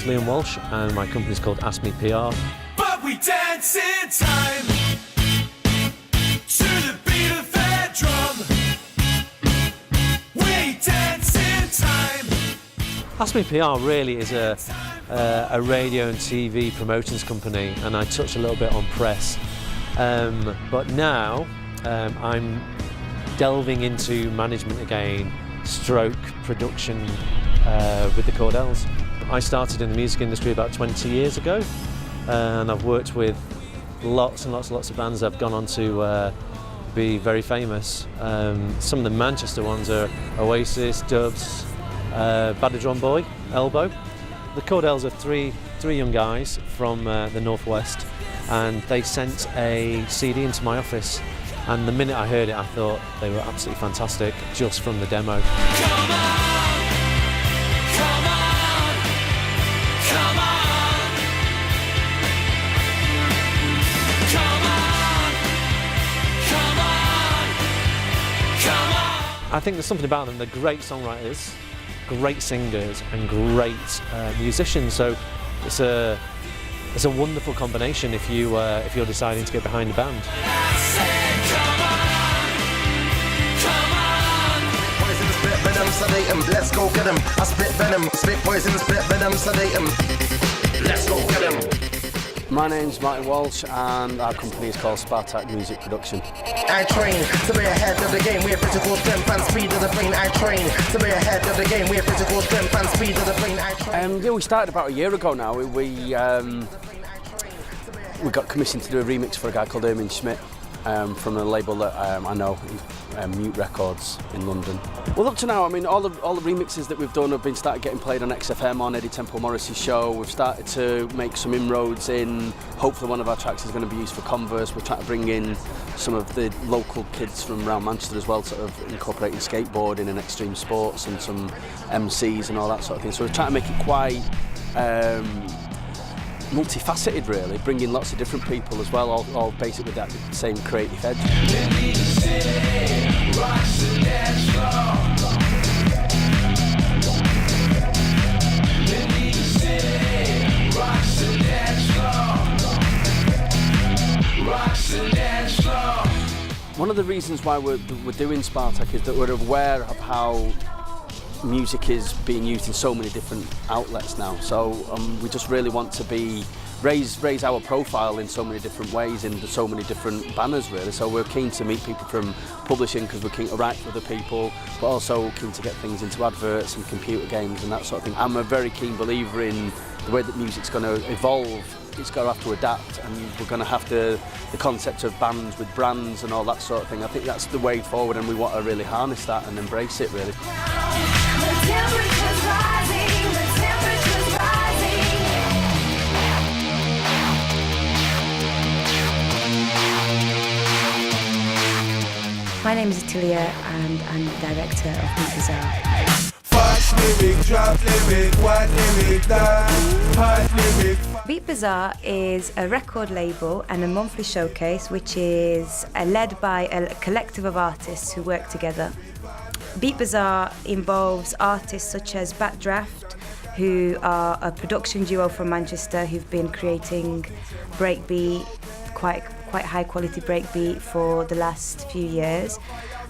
name's Liam Walsh and my company's called Ask Me PR. But we dance in time to the beat of their drum. We dance in time. Ask Me PR really is a radio and TV promotions company, and I touch a little bit on press. But now I'm delving into management again, stroke production with the Cordells. I started in the music industry about 20 years ago, and I've worked with lots and lots of bands that have gone on to be very famous. Some of the Manchester ones are Oasis, Dubs, Bad Drum Boy, Elbow. The Cordells are three young guys from the Northwest, and they sent a CD into my office, and the minute I heard it I thought they were absolutely fantastic just from the demo. Come on, come on, come on, come on, come on, come on. I think there's something about them. They're great songwriters, great singers and great musicians, so it's a wonderful combination if you're deciding to get behind a band. I said, come on, come on. Poison, spit venom, sedate 'em. Let's go get 'em. I spit venom, spit poison, spit venom, sedate 'em. Let's go get 'em. My name's Martin Walsh and our company is called Spartak Music Production. I train to be ahead of the game. We have physical strength and speed of the brain. I train to be ahead of the game. We have physical strength and speed of the brain. I train. Yeah, we started about a year ago now. We got commissioned to do a remix for a guy called Ermin Schmidt from a label that I know, Mute Records in London. Well, up to now, I mean, all the remixes that we've done have been started getting played on XFM on Eddie Temple Morris's show. We've started to make some inroads in. Hopefully, one of our tracks is going to be used for Converse. We're trying to bring in some of the local kids from around Manchester as well, sort of incorporating skateboarding and extreme sports and some MCs and all that sort of thing. So we're trying to make it quite multifaceted, really, bringing lots of different people as well, all basically with that same creative edge. One of the reasons why we're doing Spartak is that we're aware of how music is being used in so many different outlets now, so we just really want to raise our profile in so many different ways, in so many different banners, really. So we're keen to meet people from publishing because we're keen to write for other people, but also keen to get things into adverts and computer games and that sort of thing. I'm a very keen believer in the way that music's going to evolve. It's going to have to adapt, and we're going to have the concept of bands with brands and all that sort of thing. I think that's the way forward, and we want to really harness that and embrace it, really. The temperature's rising, the temperature's rising. My name is Atilia and I'm the director of Beat Bazaar. Fast lyric, drop lyric, what lyric, that hot lyric. Beat Bazaar is a record label and a monthly showcase which is led by a collective of artists who work together. Beat Bazaar involves artists such as Backdraft, who are a production duo from Manchester who've been creating breakbeat, quite high quality breakbeat for the last few years.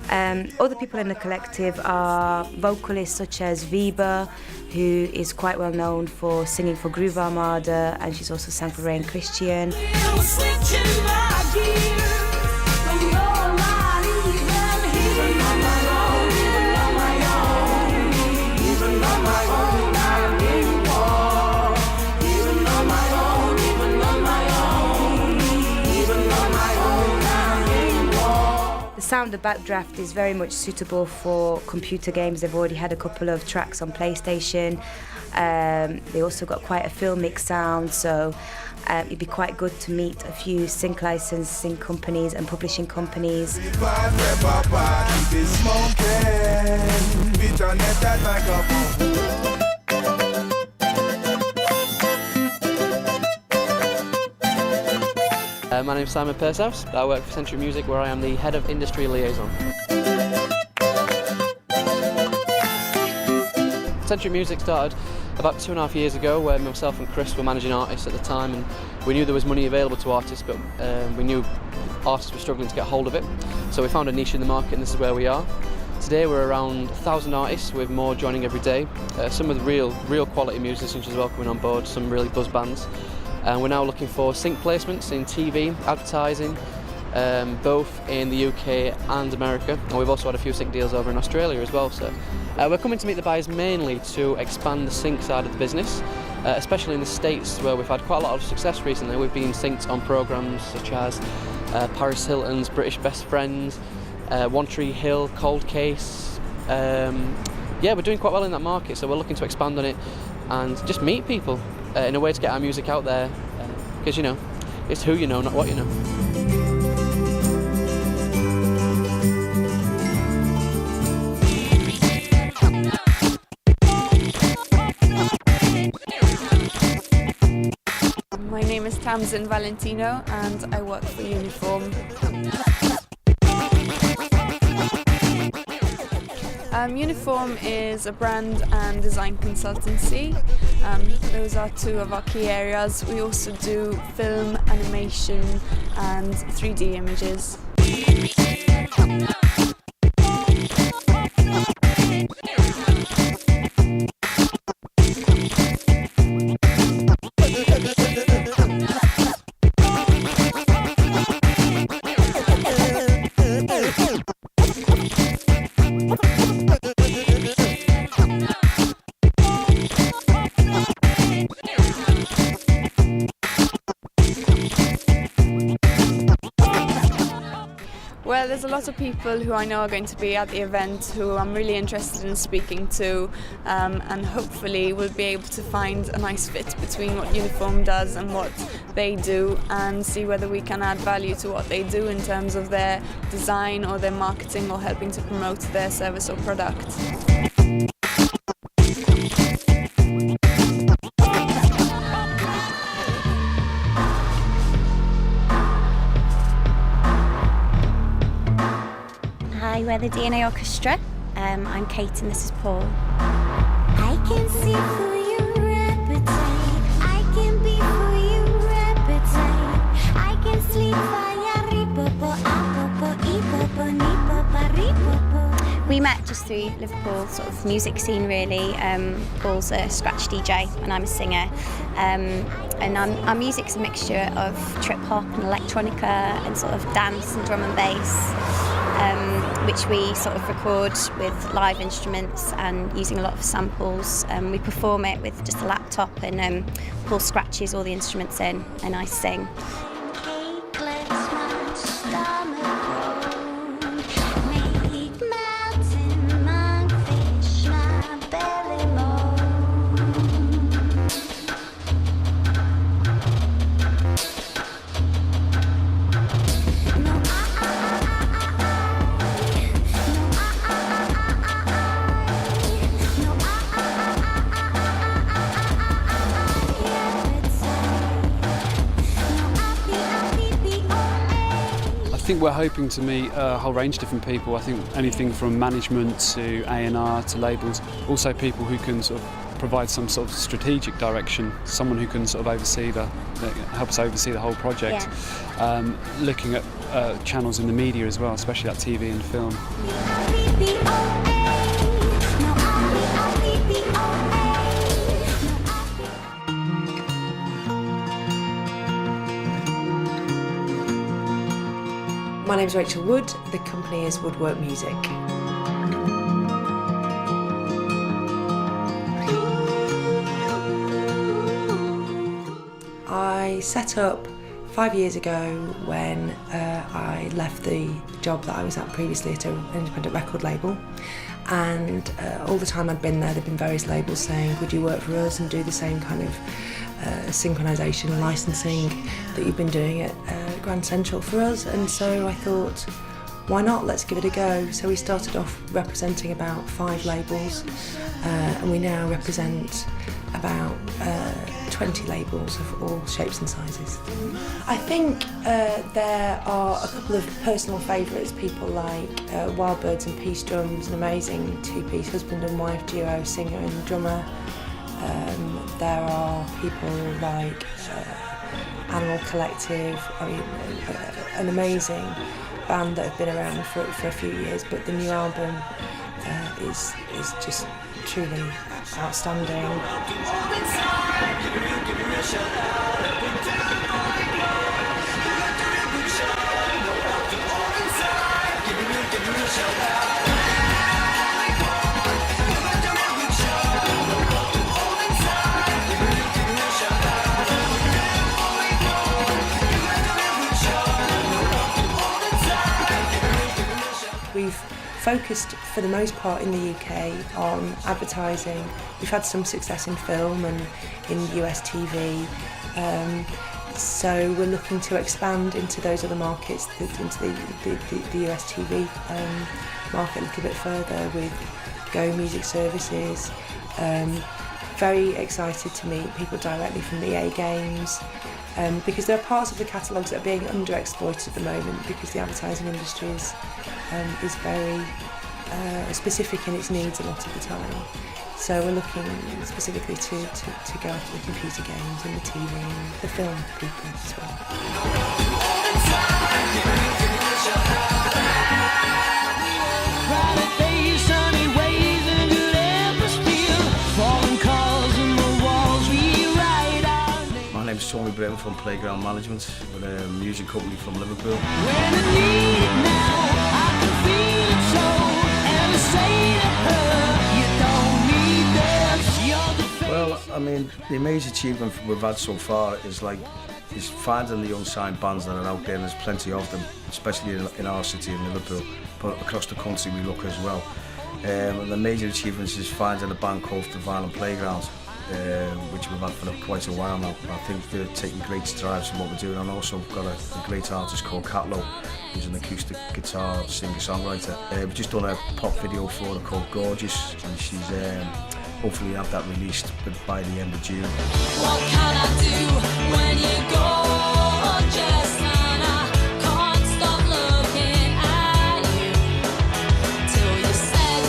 Other people in the collective are vocalists such as Viba, who is quite well known for singing for Groove Armada, and she's also sang for Ray and Christian. The sound of Backdraft is very much suitable for computer games. They've already had a couple of tracks on PlayStation. They also got quite a filmic sound, so it'd be quite good to meet a few sync licensing companies and publishing companies. My name's Simon Pershouse. I work for Century Music, where I am the Head of Industry Liaison. Century Music started about 2.5 years ago, where myself and Chris were managing artists at the time, and we knew there was money available to artists, but we knew artists were struggling to get hold of it. So we found a niche in the market, and this is where we are. Today we're around 1,000 artists, with more joining every day. Some of the real quality musicians as well coming on board, some really buzz bands. And we're now looking for sync placements in TV, advertising, both in the UK and America, and we've also had a few sync deals over in Australia as well. So we're coming to meet the buyers mainly to expand the sync side of the business, especially in the States, where we've had quite a lot of success recently. We've been synced on programmes such as Paris Hilton's British Best Friends, One Tree Hill, Cold Case. Yeah, we're doing quite well in that market, so we're looking to expand on it and just meet people in a way to get our music out there, because you know, it's who you know, not what you know. My name is Tamsin Valentino and I work for Uniform. Uniform is a brand and design consultancy. Those are two of our key areas. We also do film, animation and 3D images. Well, there's a lot of people who I know are going to be at the event who I'm really interested in speaking to, and hopefully we'll be able to find a nice fit between what Uniform does and what they do, and see whether we can add value to what they do in terms of their design or their marketing or helping to promote their service or product. Hi, we're the DNA Orchestra. I'm Kate and this is Paul. I can see for your appetite. I can be for your appetite. I can sleep via ripopo, apopo, ipopo, nipopo, ripopo. We met just through Liverpool sort of music scene really. Paul's a scratch DJ and I'm a singer. And our music's a mixture of trip hop and electronica and sort of dance and drum and bass. Which we sort of record with live instruments and using a lot of samples. We perform it with just a laptop and Paul scratches all the instruments in and I sing. I think we're hoping to meet a whole range of different people. I think anything from management to A&R to labels, also people who can sort of provide some sort of strategic direction, someone who can sort of help us oversee the whole project. Yeah. Looking at channels in the media as well, especially like TV and film. My name's Rachel Wood, the company is Woodwork Music. I set up 5 years ago when I left the job that I was at previously at an independent record label, and all the time I'd been there, there'd been various labels saying, would you work for us and do the same kind of synchronisation, licensing that you've been doing at Grand Central for us, and so I thought, why not, let's give it a go. So we started off representing about 5 labels, and we now represent about 20 labels of all shapes and sizes. I think there are a couple of personal favourites, people like Wild Birds and Peace Drums, an amazing 2-piece husband and wife duo, singer and drummer. There are people like Animal Collective, I mean, an amazing band that have been around for a few years, but the new album is just truly outstanding. We've focused for the most part in the UK on advertising. We've had some success in film and in US TV, so we're looking to expand into those other markets, into the US TV market a little bit further with Go Music Services. Very excited to meet people directly from the EA Games, because there are parts of the catalogues that are being underexploited at the moment because the advertising industry is very specific in its needs a lot of the time. So we're looking specifically to go after the computer games and the TV and the film people as well. My name's Tony Brown from Playground Management, with a music company from Liverpool. Well, I mean, the major achievement we've had so far is finding the unsigned bands that are out there, and there's plenty of them, especially in our city in Liverpool, but across the country we look as well. And the major achievements is finding a band called The Violent Playground, which we've had for quite a while now. I think they're taking great strides in what we're doing, and also we've got a great artist called Catlow, who's an acoustic guitar singer-songwriter. We've just done a pop video for her called Gorgeous, and she's hopefully have that released by the end of June. What can I do when you're gorgeous and I can't stop looking at you? Till you said,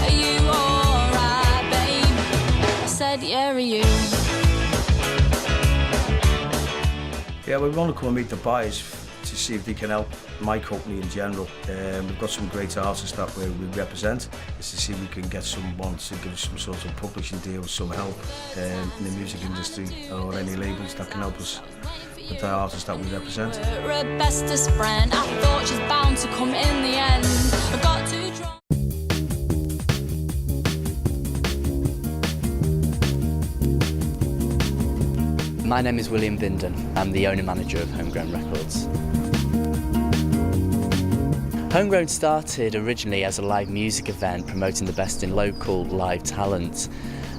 are you alright, babe? I said, yeah, are you? Yeah, we want to come and meet the buyers to see if they can help my company in general. We've got some great artists that we represent. It's to see if we can get someone to give us some sort of publishing deal, some help in the music industry, or any labels that can help us with the artists that we represent. We're a bestest friend. I thought she's bound to come in the end. I got too drunk. My name is William Binden. I'm the owner-manager of Homegrown Records. Homegrown started originally as a live music event promoting the best in local live talent.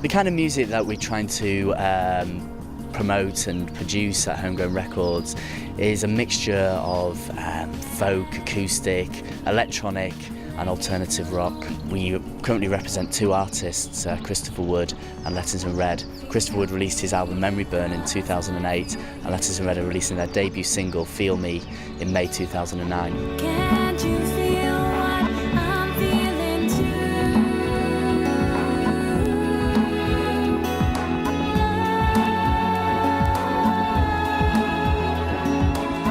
The kind of music that we're trying to promote and produce at Homegrown Records is a mixture of folk, acoustic, electronic and alternative rock. We currently represent two artists, Christopher Wood and Letters in Red. Christopher Wood released his album Memory Burn in 2008, and Letters in Red are releasing their debut single Feel Me in May 2009. Can't you feel what I'm feeling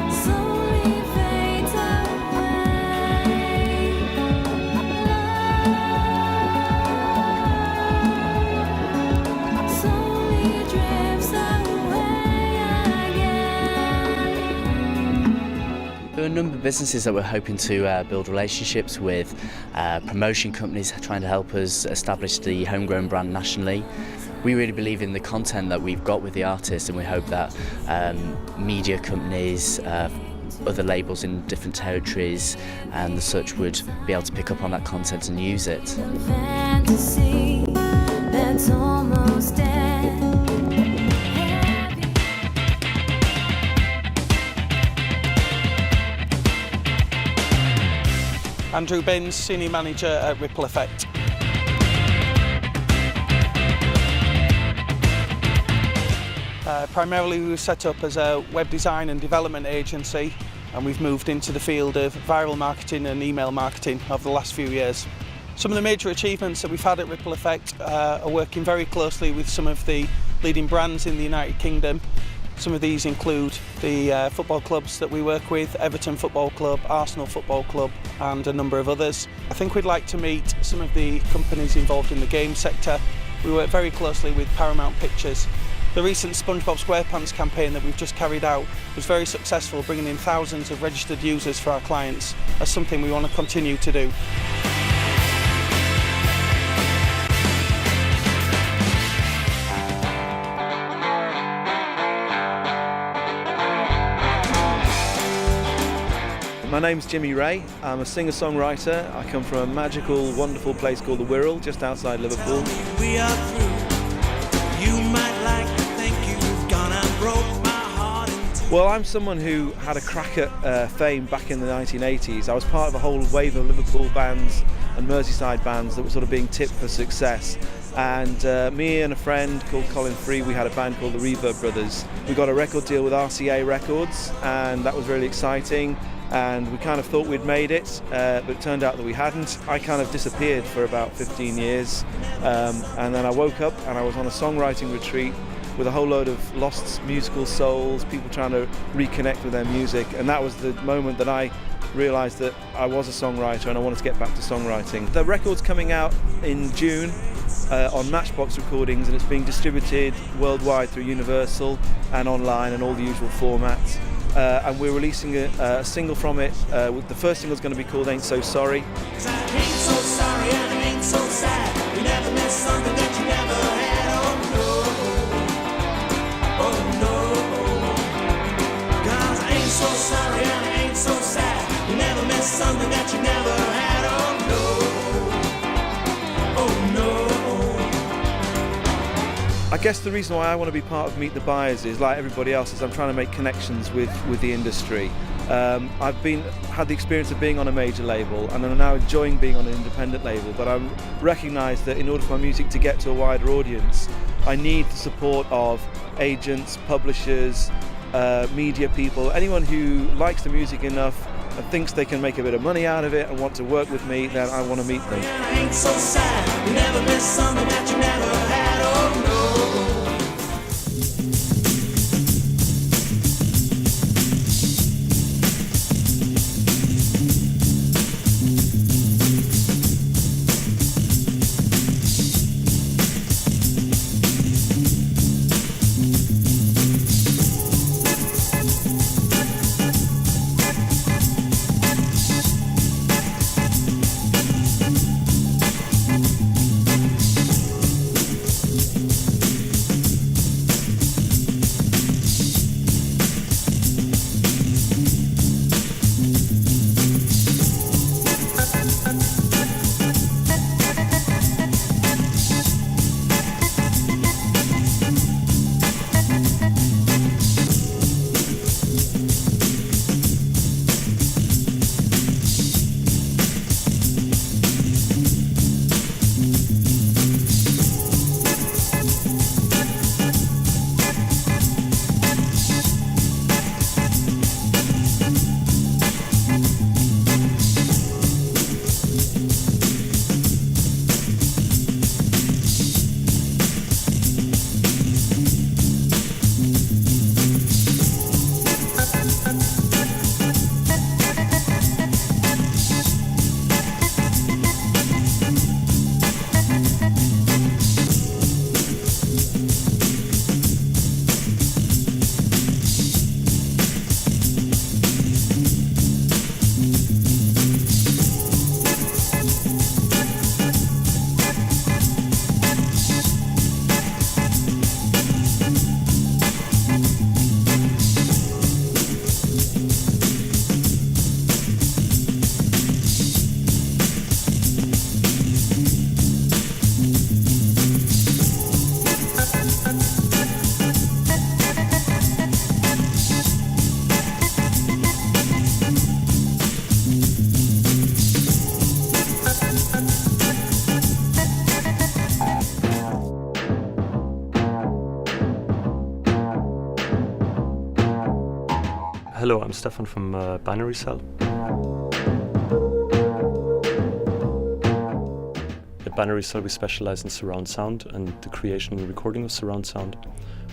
Slowly fades away. Slowly drifts away again. There are a number of businesses that we're hoping to build relationships with, promotion companies trying to help us establish the Homegrown brand nationally. We really believe in the content that we've got with the artists, and we hope that media companies, other labels in different territories and such would be able to pick up on that content and use it. Fantasy that's almost dead. Andrew Binns, Senior Manager at Ripple Effect. Primarily we were set up as a web design and development agency, and we've moved into the field of viral marketing and email marketing over the last few years. Some of the major achievements that we've had at Ripple Effect are working very closely with some of the leading brands in the United Kingdom. Some of these include the football clubs that we work with, Everton Football Club, Arsenal Football Club and a number of others. I think we'd like to meet some of the companies involved in the game sector. We work very closely with Paramount Pictures. The recent SpongeBob SquarePants campaign that we've just carried out was very successful, bringing in thousands of registered users for our clients. That's something we want to continue to do. My name's Jimmy Ray. I'm a singer-songwriter. I come from a magical, wonderful place called the Wirral, just outside Liverpool. We are through. You might like to think you've gone and broke my heart into. Well, I'm someone who had a crack at fame back in the 1980s. I was part of a whole wave of Liverpool bands and Merseyside bands that were sort of being tipped for success. And me and a friend called Colin Free, we had a band called the Reverb Brothers. We got a record deal with RCA Records, and that was really exciting. And we kind of thought we'd made it, but it turned out that we hadn't. I kind of disappeared for about 15 years, and then I woke up and I was on a songwriting retreat with a whole load of lost musical souls, people trying to reconnect with their music, and that was the moment that I realised that I was a songwriter and I wanted to get back to songwriting. The record's coming out in June on Matchbox Recordings, and it's being distributed worldwide through Universal and online and all the usual formats. And we're releasing a single from it. The first single is going to be called Ain't So Sorry. I ain't so sorry and I ain't so sad. You never missed something that you never had. Oh no, 'cause I ain't so sorry and I ain't so sad. You never missed something that you never had. Oh no. I guess the reason why I want to be part of Meet the Buyers is, like everybody else, is I'm trying to make connections with the industry. I've had the experience of being on a major label, and I'm now enjoying being on an independent label, but I recognise that in order for my music to get to a wider audience, I need the support of agents, publishers, media people, anyone who likes the music enough and thinks they can make a bit of money out of it and want to work with me, then I want to meet them. I ain't so sad. You never missed something that you never had. Oh no. Hello, I'm Stefan from Binary Cell. Banner Result, we specialize in surround sound and the creation and recording of surround sound.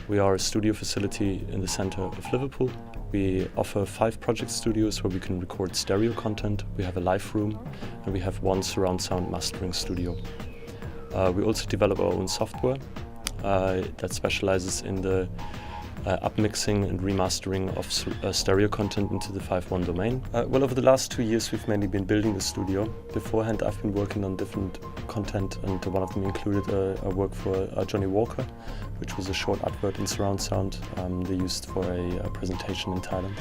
We are a studio facility in the centre of Liverpool. We offer 5 project studios where we can record stereo content. We have a live room and we have 1 surround sound mastering studio. We also develop our own software that specializes in the upmixing and remastering of stereo content into the 5.1 domain. Well, over the last 2 years we've mainly been building the studio. Beforehand I've been working on different content, and one of them included a work for Johnny Walker, which was a short advert in surround sound they used for a presentation in Thailand.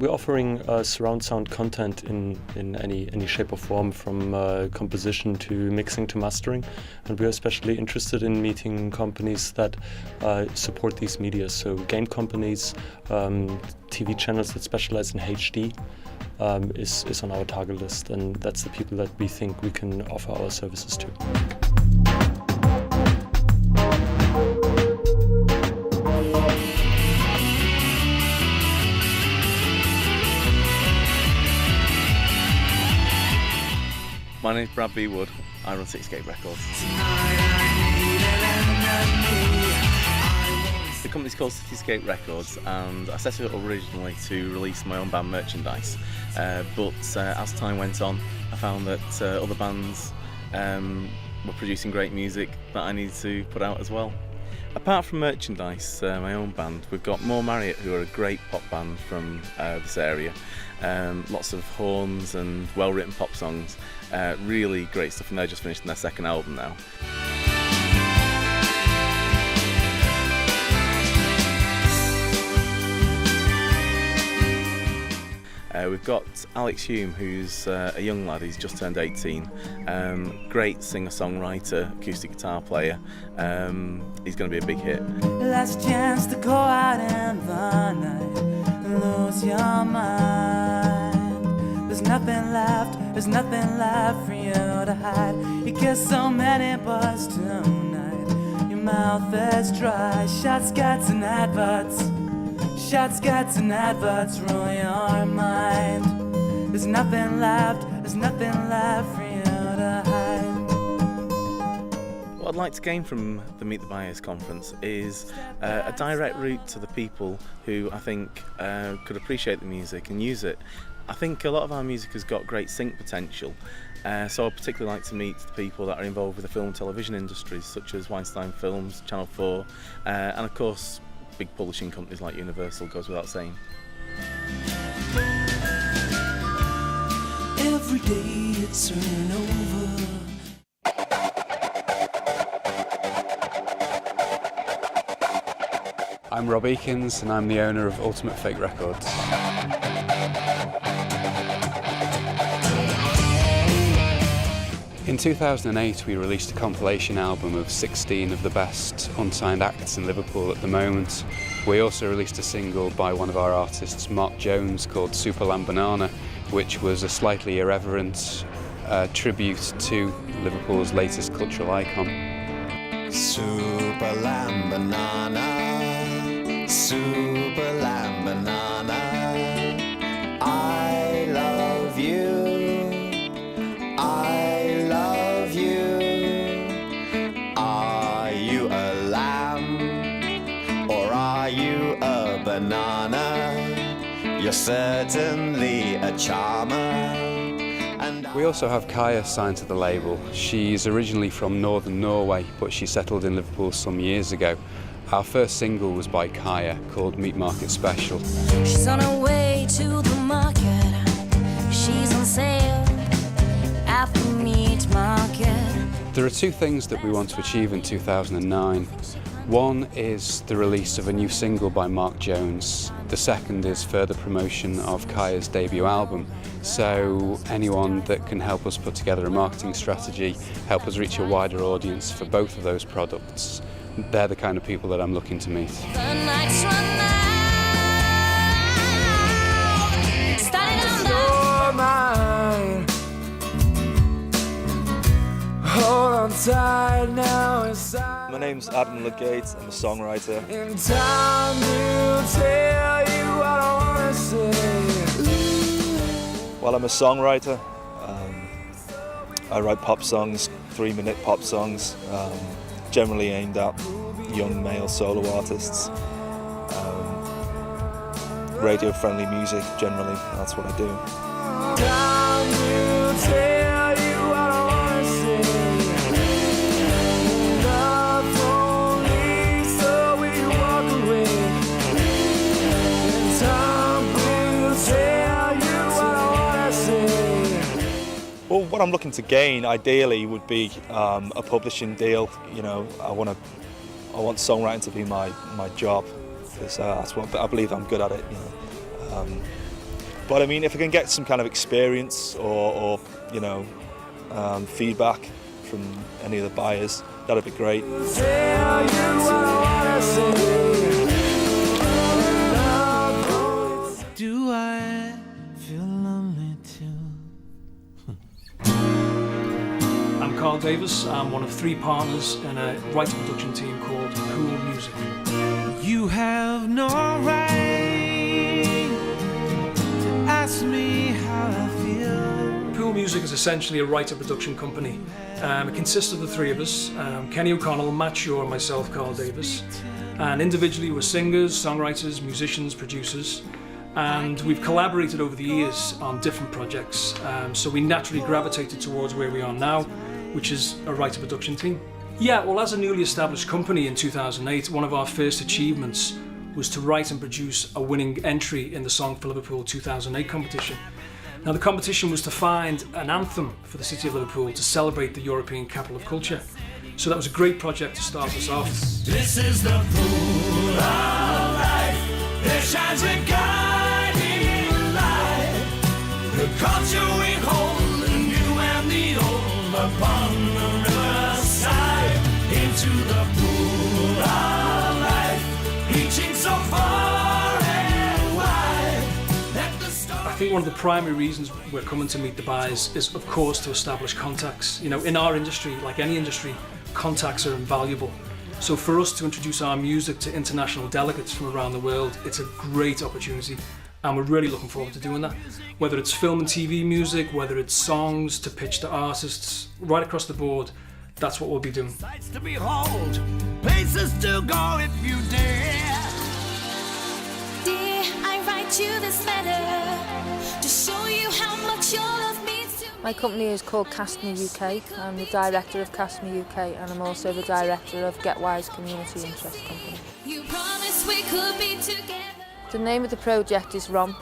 We're offering surround sound content in any shape or form, from composition to mixing to mastering, and we're especially interested in meeting companies that support these media. So game companies, TV channels that specialize in HD is on our target list, and that's the people that we think we can offer our services to. My name's Brad B. Wood. I run Cityscape Records. The company's called Cityscape Records, and I set it up originally to release my own band merchandise. But as time went on, I found that other bands were producing great music that I needed to put out as well. Apart from merchandise, my own band, we've got More Marriott, who are a great pop band from this area. Lots of horns and well-written pop songs. Really great stuff, and they're just finishing their 2nd album now. We've got Alex Hume, who's a young lad. He's just turned 18. Great singer-songwriter, acoustic guitar player. He's going to be a big hit. Last chance to go out in the night, lose your mind. There's nothing left for you to hide. You kiss so many boys tonight, your mouth is dry. Shots, cuts and adverts rule your mind. There's nothing left for you to hide. What I'd like to gain from the Meet the Buyers conference is a direct route to the people who I think could appreciate the music and use it. I think a lot of our music has got great sync potential, so I'd particularly like to meet the people that are involved with the film and television industries, such as Weinstein Films, Channel 4, and of course big publishing companies like Universal, goes without saying. Every day it's turning over. I'm Rob Eakins and I'm the owner of Ultimate Fake Records. In 2008 we released a compilation album of 16 of the best unsigned acts in Liverpool at the moment. We also released a single by one of our artists, Mark Jones, called Super Lamb Banana, which was a slightly irreverent tribute to Liverpool's latest cultural icon. Super Lamb Banana, Super Lamb Banana, I love you, I love you. Are you a lamb or are you a banana? You're certainly a charmer. We also have Kaya signed to the label. She's originally from northern Norway, but she settled in Liverpool some years ago. Our first single was by Kaya, called Meat Market Special. She's on her way to the market. She's on sale at the meat market. There are 2 things that we want to achieve in 2009. One is the release of a new single by Mark Jones. The second is further promotion of Kaya's debut album. So anyone that can help us put together a marketing strategy, help us reach a wider audience for both of those products, they're the kind of people that I'm looking to meet. The nights run out. Starting on mine. Hold on tight now inside. My name's Adam Ludgate, I'm a songwriter. In time to tell you what I wanna say. Well, I'm a songwriter. I write pop songs, 3-minute pop songs, generally aimed at young male solo artists. Radio-friendly music, generally, that's what I do. Well, what I'm looking to gain, ideally, would be a publishing deal. You know, I want songwriting to be my job, because that's what I believe I'm good at it. You know, but I mean, if I can get some kind of experience or you know, feedback from any of the buyers, that'd be great. Do I feel lonely too? I'm Carl Davis. I'm one of 3 partners in a writing production team called Cool Music. You have no right to ask me how I feel. Cool Music is essentially a writer production company. It consists of the 3 of us, Kenny O'Connell, Matt Shaw and myself, Carl Davis. And individually we're singers, songwriters, musicians, producers. And we've collaborated over the years on different projects, so we naturally gravitated towards where we are now, which is a writer production team. Yeah, well, as a newly established company in 2008, one of our first achievements was to write and produce a winning entry in the Song for Liverpool 2008 competition. Now, the competition was to find an anthem for the city of Liverpool to celebrate the European capital of culture. So that was a great project to start us off. This is the pool of life. There shines a guiding light. The culture we hold, the new and the old, upon the riverside. Into the pool of life, reaching so far and wide. I think one of the primary reasons we're coming to meet the buyers is, of course, to establish contacts. You know, in our industry, like any industry, contacts are invaluable. So for us to introduce our music to international delegates from around the world, it's a great opportunity, and we're really looking forward to doing that. Whether it's film and TV music, whether it's songs to pitch to artists, right across the board, that's what we'll be doing. Sights to behold, places to go if you dare. Dear, I write you this letter to show you how much your love means to me. My company is called Customer UK. I'm the director of Customer UK, and I'm also the director of Get Wise Community Interest Company. You promised we could be together. The name of the project is Romp,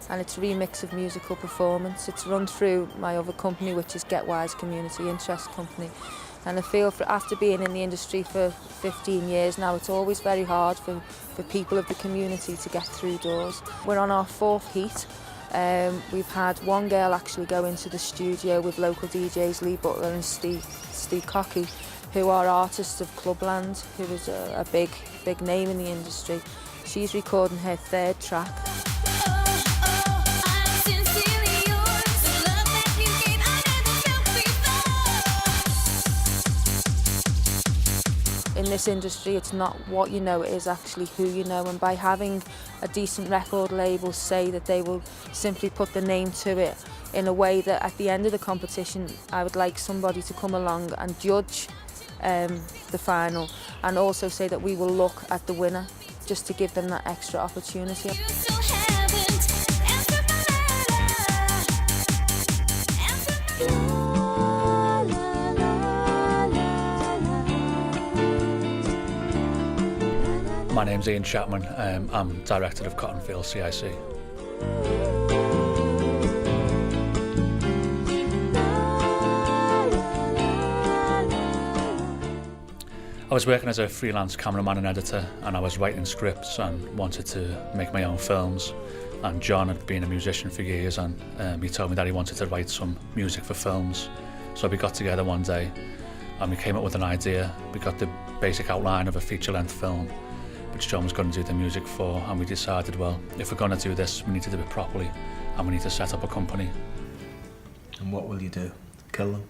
and it's a remix of musical performance. It's run through my other company, which is Get Wise Community Interest Company. And I feel after being in the industry for 15 years now, it's always very hard for people of the community to get through doors. We're on our 4th heat. We've had one girl actually go into the studio with local DJs Lee Butler and Steve Cocky, who are artists of Clubland, who is a big name in the industry. She's recording her 3rd track. In this industry, it's not what you know, it is actually who you know, and by having a decent record label say that they will simply put the name to it in a way that at the end of the competition I would like somebody to come along and judge the final, and also say that we will look at the winner just to give them that extra opportunity. My name's Ian Chapman. I'm Director of Cottonfield CIC. I was working as a freelance cameraman and editor, and I was writing scripts and wanted to make my own films. And John had been a musician for years, and he told me that he wanted to write some music for films. So we got together one day and we came up with an idea. We got the basic outline of a feature-length film, which John was going to do the music for, and we decided, well, if we're going to do this, we need to do it properly, and we need to set up a company. And what will you do? Kill them?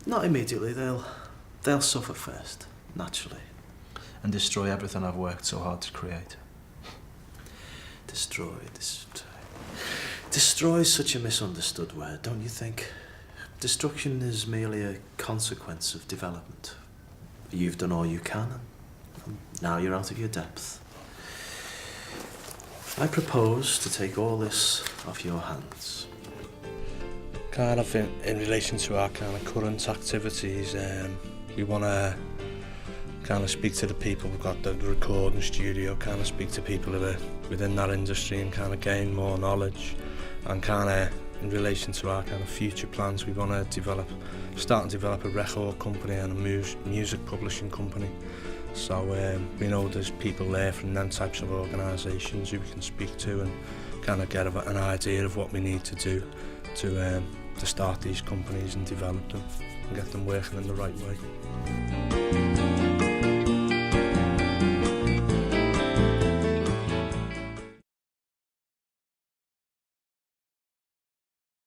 Not immediately, they'll suffer first, naturally. And destroy everything I've worked so hard to create? Destroy. Destroy is such a misunderstood word, don't you think? Destruction is merely a consequence of development. You've done all you can, and now you're out of your depth. I propose to take all this off your hands. Kind of in relation to our kind of current activities, we want to kind of speak to the people who've got the recording studio, kind of speak to people who are within that industry and kind of gain more knowledge. And kind of in relation to our kind of future plans, we want to start and develop a record company and a music publishing company. So we know there's people there from them types of organisations who we can speak to and kind of get an idea of what we need to do to start these companies and develop them and get them working in the right way.